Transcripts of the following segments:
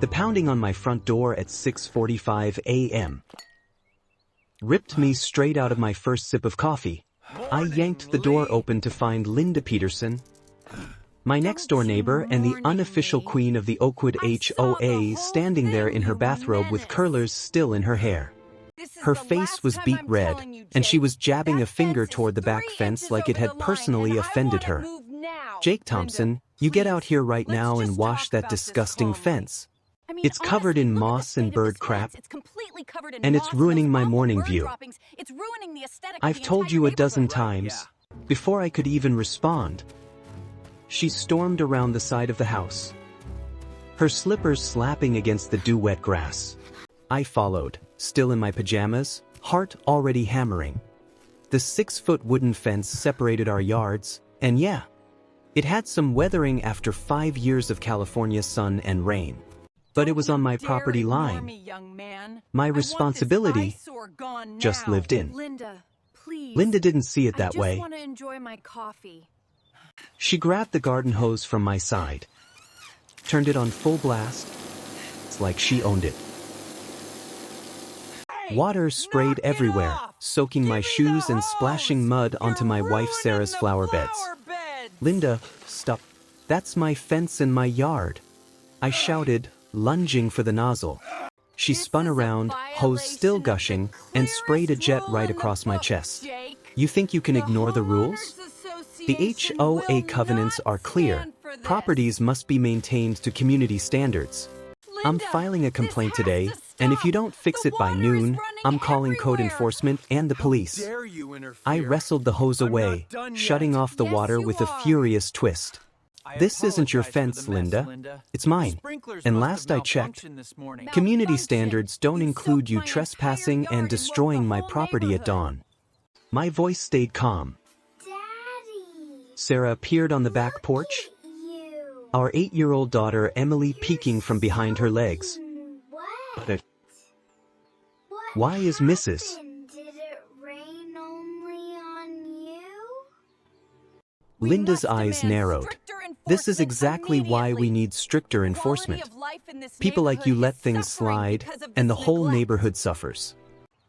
The pounding on my front door at 6:45 a.m. ripped me straight out of my first sip of coffee. I yanked the door open to find Linda Peterson, my next-door neighbor and the unofficial queen of the Oakwood HOA, standing there in her bathrobe with curlers still in her hair. Her face was beet red, and she was jabbing a finger toward the back fence like it had personally offended her. "Jake Thompson, you get out here right now and wash that disgusting fence. It's covered in moss and bird crap, and it's ruining my morning view. I've told you a dozen times." Before I could even respond, she stormed around the side of the house, her slippers slapping against the dew-wet grass. I followed, still in my pajamas, heart already hammering. The 6-foot wooden fence separated our yards, and yeah, it had some weathering after 5 years of California sun and rain. But it was on my property line. My responsibility just lived in. Linda didn't see it that way. She grabbed the garden hose from my side, turned it on full blast. It's like she owned it. Water sprayed everywhere, soaking my shoes and splashing mud onto my wife Sarah's flower beds. "Linda, stop. That's my fence in my yard," I shouted, lunging for the nozzle. She spun around, hose still gushing, and sprayed a jet right across my chest. "You think you can ignore the rules? The HOA covenants are clear. Properties must be maintained to community standards. I'm filing a complaint today, and if you don't fix it by noon, I'm calling code enforcement and the police." I wrestled the hose away, shutting off the water with a furious twist. "This isn't your fence, Linda. It's mine. And last I checked, community standards don't include you trespassing and destroying my property at dawn." My voice stayed calm. Sarah appeared on the back porch, our 8-year-old daughter Emily peeking from behind her legs. "Why is Mrs. Linda's eyes narrowed. "This is exactly why we need stricter enforcement. People like you let things slide, and the whole neighborhood suffers.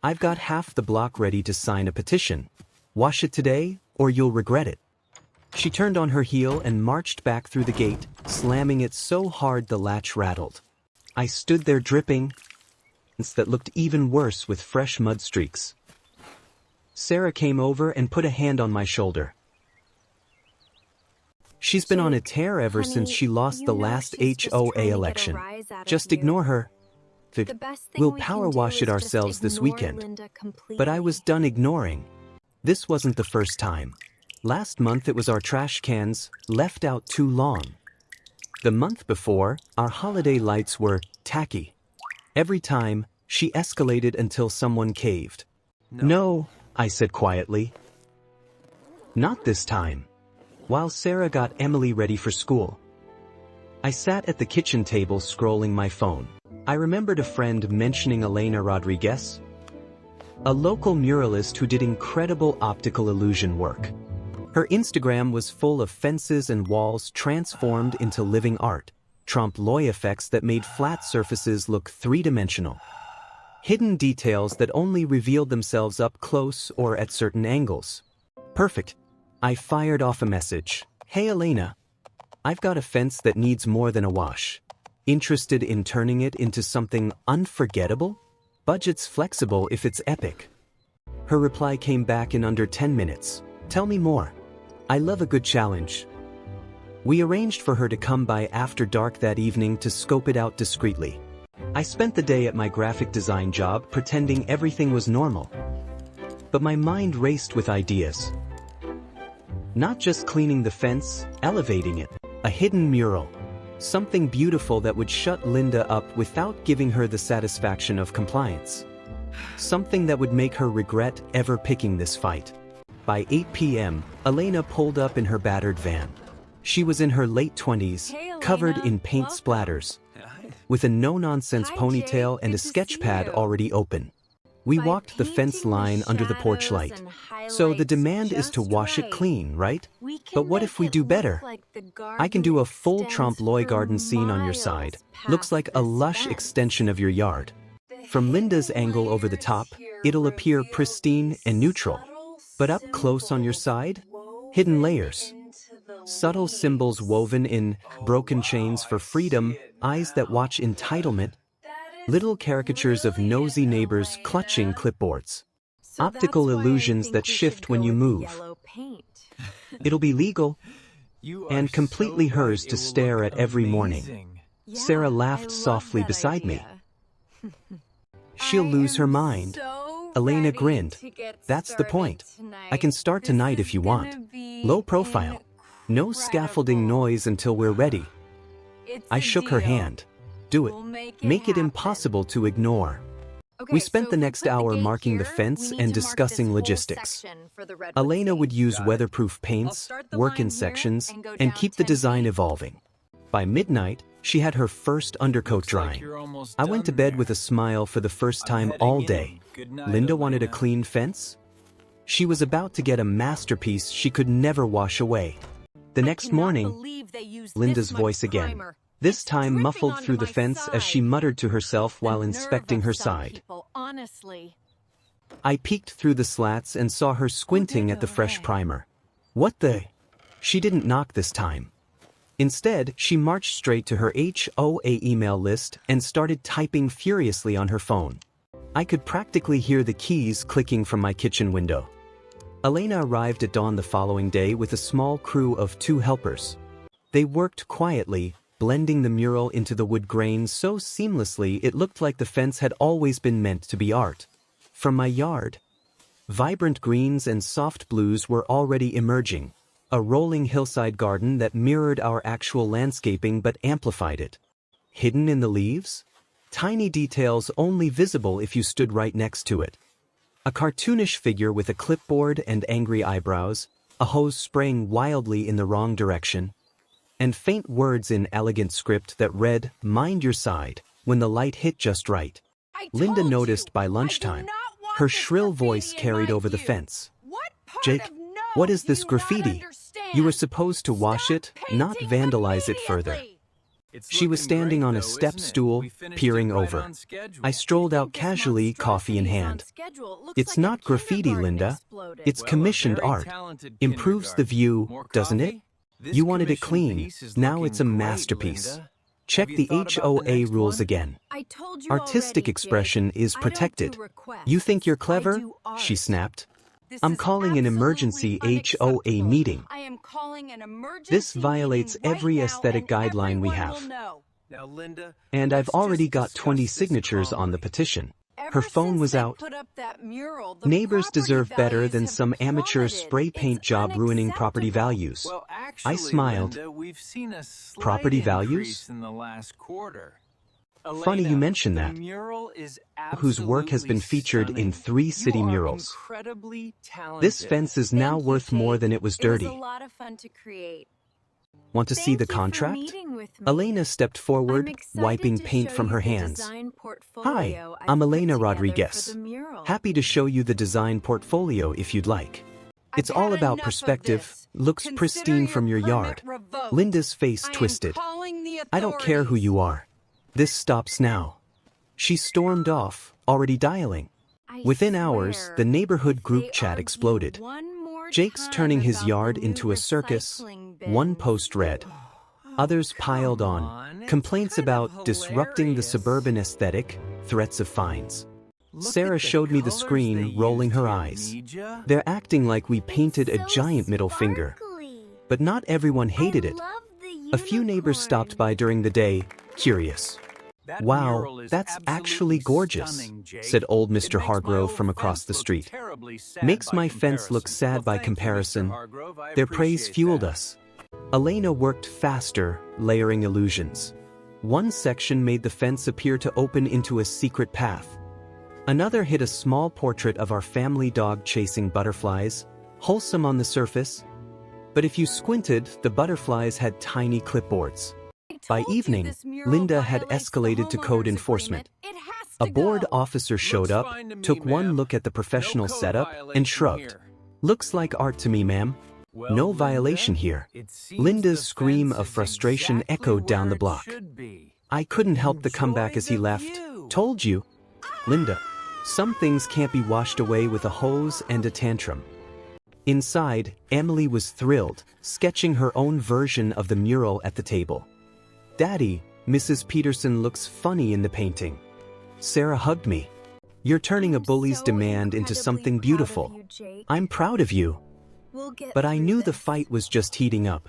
I've got half the block ready to sign a petition. Wash it today, or you'll regret it." She turned on her heel and marched back through the gate, slamming it so hard the latch rattled. I stood there dripping, that looked even worse with fresh mud streaks. Sarah came over and put a hand on my shoulder. "She's been on a tear ever since she lost the last HOA election. Just ignore her. We'll power wash it ourselves this weekend." But I was done ignoring. This wasn't the first time. Last month it was our trash cans, left out too long. The month before, our holiday lights were tacky. Every time, she escalated until someone caved. "No," I said quietly. "Not this time." While Sarah got Emily ready for school, I sat at the kitchen table scrolling my phone. I remembered a friend mentioning Elena Rodriguez, a local muralist who did incredible optical illusion work. Her Instagram was full of fences and walls transformed into living art, trompe-l'oeil effects that made flat surfaces look three-dimensional. Hidden details that only revealed themselves up close or at certain angles. Perfect. I fired off a message. "Hey Elena, I've got a fence that needs more than a wash. Interested in turning it into something unforgettable? Budget's flexible if it's epic." Her reply came back in under 10 minutes. "Tell me more. I love a good challenge." We arranged for her to come by after dark that evening to scope it out discreetly. I spent the day at my graphic design job pretending everything was normal. But my mind raced with ideas. Not just cleaning the fence, elevating it. A hidden mural. Something beautiful that would shut Linda up without giving her the satisfaction of compliance. Something that would make her regret ever picking this fight. By 8 p.m., Elena pulled up in her battered van. She was in her late 20s, covered in paint splatters, with a no-nonsense ponytail and a sketch pad already open. We walked the fence line under the porch light. So the demand is to wash it clean, right? But what if we do better? I can do a full trompe-l'oeil garden scene on your side. Looks like a lush extension of your yard. From Linda's angle over the top, it'll appear pristine and neutral. But up close on your side? Hidden layers. Subtle symbols woven in, broken chains for freedom, eyes that watch entitlement, little caricatures of nosy neighbors clutching clipboards. Optical illusions that shift when you move. It'll be legal and completely hers to stare at every morning. Sarah laughed softly beside me. She'll lose her mind. Elena grinned. That's the point. I can start tonight if you want. Low profile. No scaffolding noise until we're ready. I shook her hand. Do it. Make it impossible to ignore. We spent the next hour marking the fence and discussing logistics. Elena would use weatherproof paints, work in sections, and keep the design evolving. By midnight, she had her first undercoat drying. I went to bed with a smile for the first time all day. Linda wanted a clean fence? She was about to get a masterpiece she could never wash away. The next morning, Linda's voice again. This time muffled through the fence as she muttered to herself while inspecting her side. I peeked through the slats and saw her squinting at the fresh primer. What the? She didn't knock this time. Instead, she marched straight to her HOA email list and started typing furiously on her phone. I could practically hear the keys clicking from my kitchen window. Elena arrived at dawn the following day with a small crew of 2 helpers. They worked quietly, blending the mural into the wood grain so seamlessly it looked like the fence had always been meant to be art. From my yard, vibrant greens and soft blues were already emerging, a rolling hillside garden that mirrored our actual landscaping but amplified it. Hidden in the leaves? Tiny details only visible if you stood right next to it. A cartoonish figure with a clipboard and angry eyebrows, a hose spraying wildly in the wrong direction, and faint words in elegant script that read, "Mind your side," when the light hit just right. Linda noticed by lunchtime. Her shrill voice carried over the fence. "Jake, what is this graffiti? You were supposed to wash it, not vandalize it further." She was standing on a step stool, peering over. I strolled out casually, coffee in hand. "It's not graffiti, Linda. It's commissioned art. Improves the view, doesn't it? You wanted it clean. Now it's a masterpiece. Check the HOA rules again. Artistic expression is protected. You think you're clever?" she snapped. "I'm calling an emergency HOA meeting. This violates every aesthetic guideline we have. And I've already got 20 signatures on the petition." Her phone was out. Neighbors deserve better than some amateur spray paint job ruining property values. I smiled. Property values? Funny you mention that. Whose work has been featured in 3 city murals. This fence is now worth more than it was dirty. Want to see the contract? Elena stepped forward, wiping paint from her hands. "Hi, I'm Elena Rodriguez. Happy to show you the design portfolio if you'd like. It's all about perspective, looks pristine from your yard." Linda's face twisted. "I don't care who you are. This stops now." She stormed off, already dialing. Within hours, the neighborhood group chat exploded. Jake's turning his yard into a circus. One post read. Others piled on, complaints about disrupting the suburban aesthetic, threats of fines. Sarah showed me the screen, rolling her eyes. They're acting like we painted a giant middle finger. But not everyone hated it. A few neighbors stopped by during the day, curious. "Wow, that's actually gorgeous," said old Mr. Hargrove from across the street. "Makes my fence look sad by comparison." Their praise fueled us. Elena worked faster, layering illusions. One section made the fence appear to open into a secret path. Another hid a small portrait of our family dog chasing butterflies, wholesome on the surface. But if you squinted, the butterflies had tiny clipboards. By evening, Linda had escalated to code enforcement. A bored officer showed up, took one look at the professional setup, and shrugged. "Looks like art to me, ma'am." "No violation here." Linda's scream of frustration echoed down the block. I couldn't help the comeback as he left. "Told you." "Linda, some things can't be washed away with a hose and a tantrum." Inside, Emily was thrilled, sketching her own version of the mural at the table. "Daddy, Mrs. Peterson looks funny in the painting." Sarah hugged me. "You're turning a bully's demand into something beautiful." "I'm proud of you." But I knew the fight was just heating up.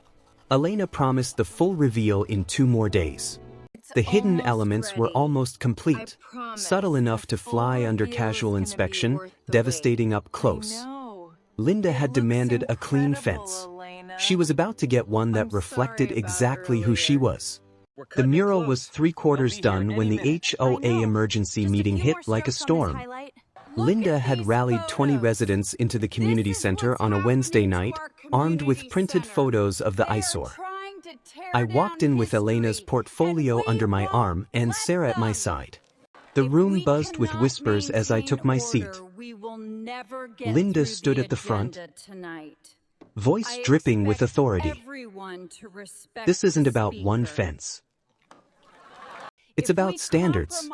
Elena promised the full reveal in 2 more days. The hidden elements were almost complete, subtle enough to fly under casual inspection, devastating up close. Linda had demanded a clean fence. She was about to get one that reflected exactly who she was. The mural was 3/4 done when the HOA emergency meeting hit like a storm. Linda had rallied 20 residents into the community center on a Wednesday night, armed with printed photos of the eyesore. I walked in with Elena's portfolio under my arm and Sarah at my side. The room buzzed with whispers as I took my seat. Linda stood at the front, voice dripping with authority. "This isn't about one fence. It's about standards.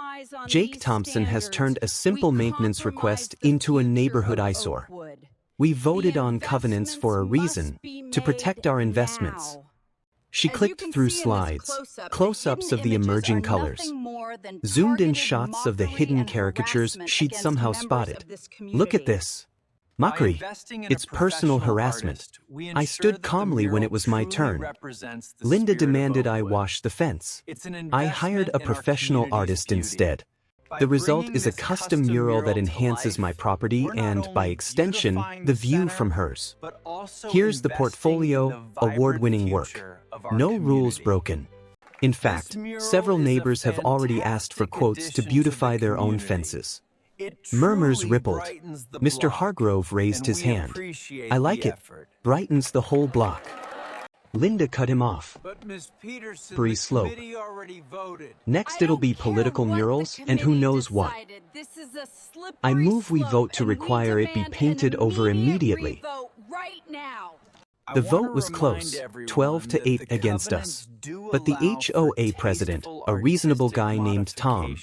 Jake Thompson has turned a simple maintenance request into a neighborhood eyesore. We voted on covenants for a reason, to protect our investments." She clicked through slides, close-ups of the emerging colors, zoomed-in shots of the hidden caricatures she'd somehow spotted. "Look at this. Mockery. It's personal harassment." I stood calmly when it was my turn. Linda demanded I wash the fence. I hired a professional artist instead. The result is a custom mural that enhances my property and, by extension, the view from hers. Here's the portfolio, award-winning work. No rules broken. In fact, several neighbors have already asked for quotes to beautify their own fences. Murmurs rippled. Mr. Hargrove raised his hand. "I like it. Brightens the whole block." Linda cut him off. "Slippery slope. Next it'll be political murals and who knows what." I move we vote to require it be painted over immediately. The vote was close, 12-8 against us. But the HOA president, a reasonable guy named Tom,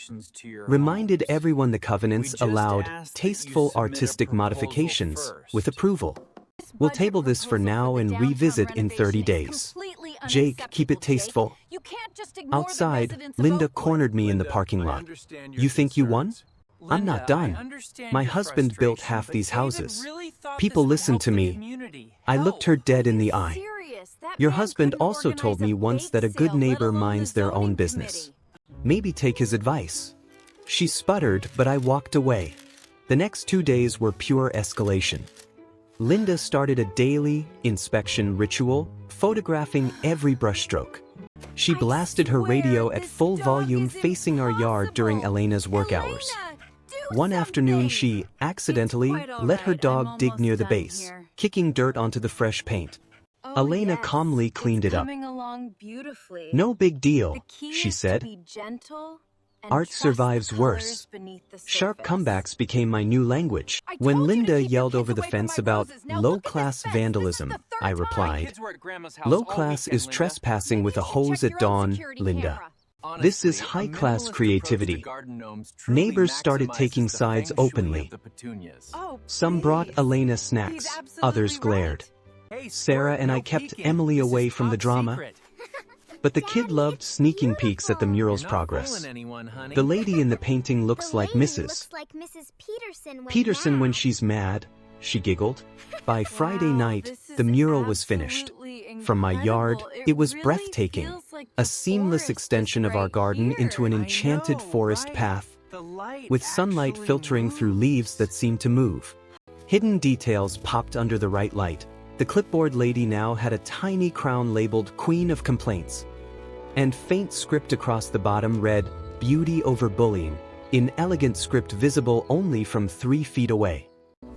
reminded everyone the covenants allowed tasteful artistic modifications, with approval. "We'll table this for now and revisit in 30 days. Jake, keep it tasteful." Outside, Linda cornered me in the parking lot. "You think you won?" "I'm not done. My husband built half these houses. People listen to me." I looked her dead in the eye. "Your husband also told me once that a good neighbor minds their own business. Maybe take his advice." She sputtered, but I walked away. The next 2 days were pure escalation. Linda started a daily inspection ritual, photographing every brushstroke. She blasted her radio at full volume facing our yard during Elena's work hours. One afternoon she, accidentally, let her dog dig near the base, kicking dirt onto the fresh paint. Elena calmly cleaned it up. "No big deal," she said. "Art survives worse." Sharp comebacks became my new language. When Linda yelled over the fence about low-class vandalism, I replied, "Low-class is trespassing with a hose at dawn, Linda. This is high-class creativity." Neighbors started taking sides openly. Some brought Elena snacks, others glared. Sarah and I kept Emily away from the drama. But the kid loved sneaking peeks at the mural's progress. "The lady in the painting looks like Mrs. Peterson when she's mad," she giggled. By Friday night, the mural was finished. From my yard, it was breathtaking, a seamless extension of our garden into an enchanted forest path, with sunlight filtering through leaves that seemed to move. Hidden details popped under the right light. The clipboard lady now had a tiny crown labeled Queen of Complaints. And faint script across the bottom read, "Beauty over bullying," in elegant script visible only from 3 feet away.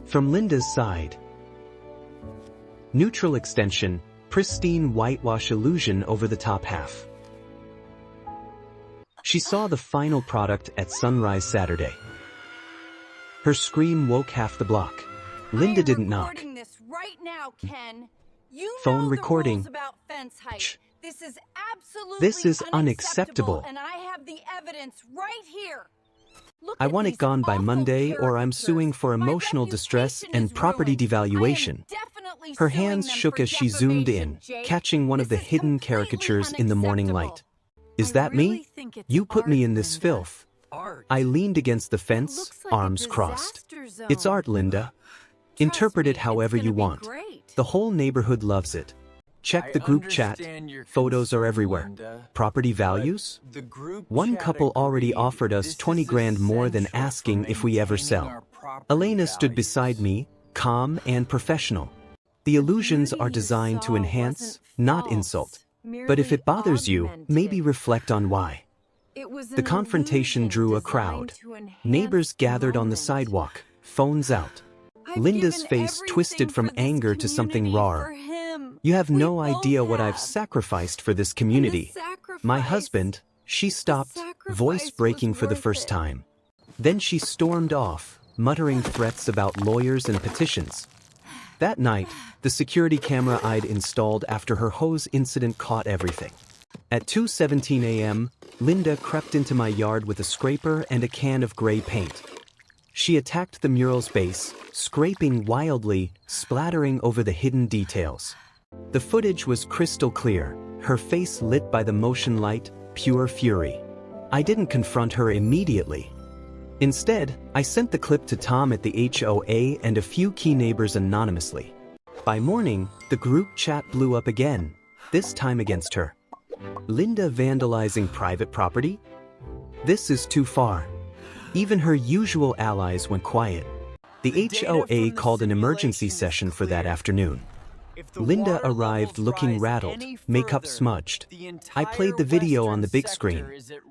From Linda's side, neutral extension, pristine whitewash illusion over the top half. She saw the final product at sunrise Saturday. Her scream woke half the block. Linda didn't knock. This right now, Ken. You Phone know recording. the rules about fence height. This is absolutely This is unacceptable. and I have the evidence right here. I want it gone by Monday or I'm suing for emotional distress and property devaluation. Her hands shook as she zoomed in, catching one of the hidden caricatures in the morning light. Is that me? You put me in this filth. I leaned against the fence, arms crossed. It's art, Linda. Interpret it however you want. The whole neighborhood loves it. Check the group chat. Photos are everywhere. Property values? One couple already offered us 20 grand more than asking if we ever sell. Elena stood beside me, calm and professional. The illusions are designed to enhance, not insult. But if it bothers you, maybe reflect on why. The confrontation drew a crowd. Neighbors gathered on the sidewalk, phones out. Linda's face twisted from anger to something raw. You have no idea what I've sacrificed for this community. My husband, she stopped, voice breaking for the first time. Then she stormed off, muttering threats about lawyers and petitions. That night, the security camera I'd installed after her hose incident caught everything. At 2:17 a.m., Linda crept into my yard with a scraper and a can of gray paint. She attacked the mural's base, scraping wildly, splattering over the hidden details. The footage was crystal clear, her face lit by the motion light, pure fury. I didn't confront her immediately. Instead, I sent the clip to Tom at the HOA and a few key neighbors anonymously. By morning, the group chat blew up again, this time against her. Linda vandalizing private property? This is too far. Even her usual allies went quiet. The HOA called an emergency session for that afternoon. Linda arrived looking rattled, makeup smudged. I played the video on the big screen.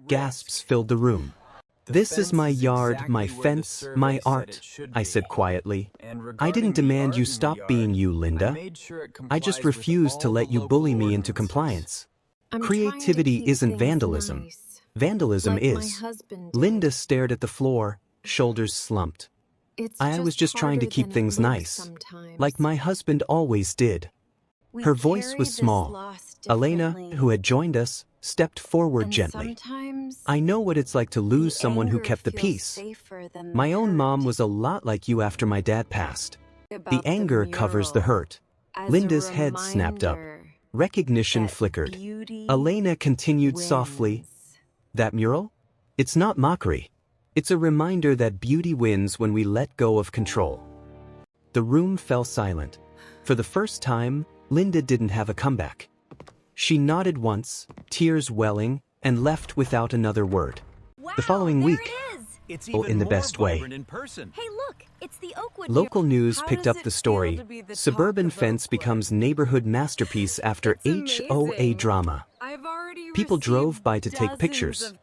Gasps filled the room. This is my yard, my fence, my art, I said quietly. I didn't demand you stop being you, Linda. I just refused to let you bully me into compliance. Creativity isn't vandalism. Vandalism is. Linda stared at the floor, shoulders slumped. I was just trying to keep things nice, like my husband always did. Her voice was small. Elena, who had joined us, stepped forward gently. I know what it's like to lose someone who kept the peace. My own mom was a lot like you after my dad passed. The anger covers the hurt. Linda's head snapped up. Recognition flickered. Elena continued softly. That mural? It's not mockery. It's a reminder that beauty wins when we let go of control. The room fell silent. For the first time, Linda didn't have a comeback. She nodded once, tears welling, and left without another word. Wow, the following week, in the best way. Hey, look, it's the Oakwood Local news picked up the story. Suburban fence becomes neighborhood masterpiece after HOA drama. People drove by to take pictures.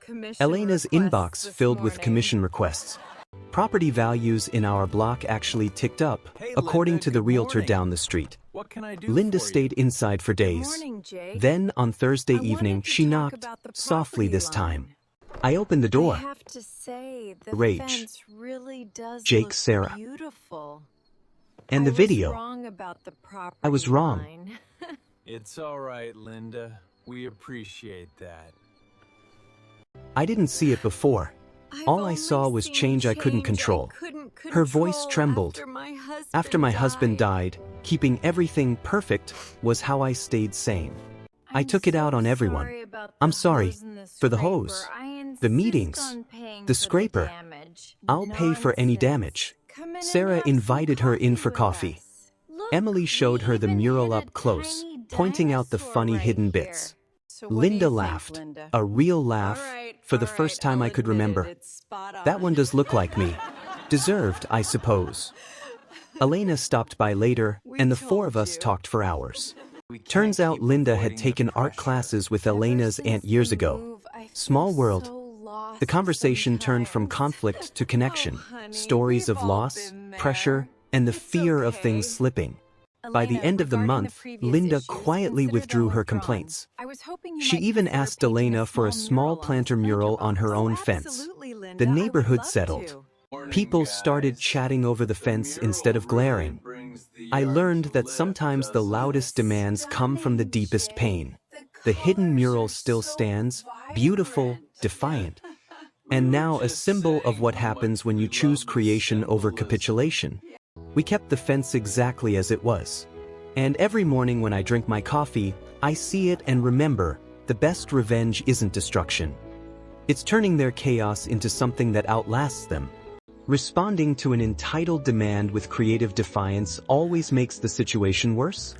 Elena's inbox filled with commission requests. Property values in our block actually ticked up, according to the realtor down the street. Linda stayed inside for days. Then, on Thursday evening, she knocked, softly this time. I opened the door. Rage. Jake, Sarah. And the video. I was wrong. It's all right, Linda. We appreciate that. I didn't see it before. All I saw was change I couldn't control. Her voice trembled. After my husband died, keeping everything perfect was how I stayed sane. I took it out on everyone. I'm sorry for the hose, the meetings, the scraper. I'll pay for any damage. Sarah invited her in for coffee. Emily showed her the mural up close, pointing out the funny hidden bits. Linda laughed, a real laugh, for the first time I could remember. That one does look like me. Deserved, I suppose. Elena stopped by later, and the four of us talked for hours. Turns out Linda had taken art classes with Elena's aunt years ago. Small world. The conversation turned from conflict to connection, stories of loss, pressure, and the fear of things slipping. By the end of the month, Linda quietly withdrew her complaints. She even asked Elena for a small planter mural on her own fence. The neighborhood settled. People started chatting over the fence instead of glaring. I learned that sometimes the loudest demands come from the deepest pain. The hidden mural still stands, beautiful, defiant. And now a symbol of what happens when you choose creation over capitulation. We kept the fence exactly as it was. And every morning when I drink my coffee, I see it and remember, the best revenge isn't destruction. It's turning their chaos into something that outlasts them. Responding to an entitled demand with creative defiance always makes the situation worse.